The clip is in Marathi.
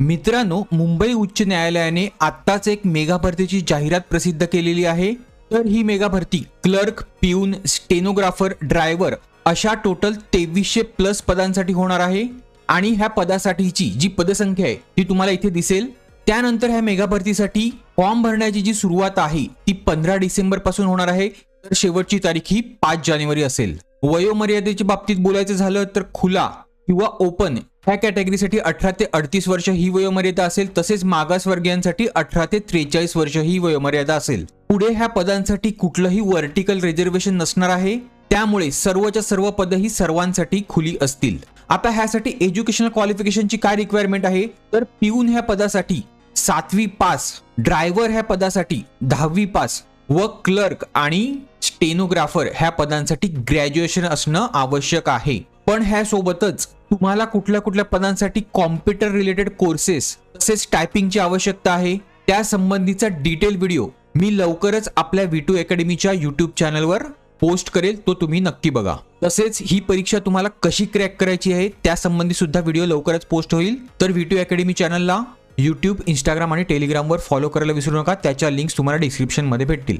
मित्रांनो, मुंबई उच्च न्यायालयाने आत्ताच एक मेगा भरतीची जाहिरात प्रसिद्ध केलेली आहे। तर ही मेगा भरती क्लर्क, पिऊन, स्टेनोग्राफर, ड्रायव्हर अशा टोटल 2300 प्लस पदांसाठी होणार आहे। आणि ह्या पदासाठीची जी पदसंख्या आहे ती तुम्हाला इथे दिसेल। त्यानंतर ह्या मेगा भरतीसाठी फॉर्म भरण्याची जी सुरुवात आहे ती 15 डिसेंबर पासून होणार आहे, तर शेवटची तारीख ही 5 जानेवारी असेल। वयोमर्यादेच्या बाबतीत बोलायचं झालं तर खुला किंवा ओपन ह्या कॅटेगरीसाठी 18 ते 38 वर्ष ही वयोमर्यादा असेल, तसेच मागासवर्गीयांसाठी 18 ते 43 वर्ष ही वयोमर्यादा असेल। पुढे ह्या पदांसाठी कुठलंही व्हर्टिकल रिझर्वेशन नसणार आहे, त्यामुळे सर्वच्या सर्व पदं ही सर्वांसाठी खुली असतील। आता ह्यासाठी एज्युकेशनल क्वालिफिकेशनची काय रिक्वायरमेंट आहे, तर पिऊन ह्या पदासाठी 7वी पास, ड्रायव्हर ह्या पदासाठी 10वी पास व क्लर्क आणि स्टेनोग्राफर ह्या पदांसाठी ग्रॅज्युएशन असणं आवश्यक आहे। पण ह्या सोबतच तुम्हाला कुठल्या कुठल्या पदांसाठी कॉम्प्युटर रिलेटेड कोर्सेस तसेच टायपिंगची आवश्यकता आहे, त्या संबंधीचा डिटेल व्हिडिओ मी लवकरच आपल्या V2 अकॅडमीच्या YouTube चॅनलवर पोस्ट करेल, तो तुम्ही नक्की बघा। तसेच ही परीक्षा तुम्हाला कशी क्रॅक करायची आहे त्या संबंधी सुद्धा व्हिडिओ लवकरच पोस्ट होईल। तर V2 अकॅडमी चॅनलला YouTube, Instagram आणि Telegram वर फॉलो करायला विसरू नका, त्याच्या लिंक्स तुम्हाला डिस्क्रिप्शन मध्ये भेटतील।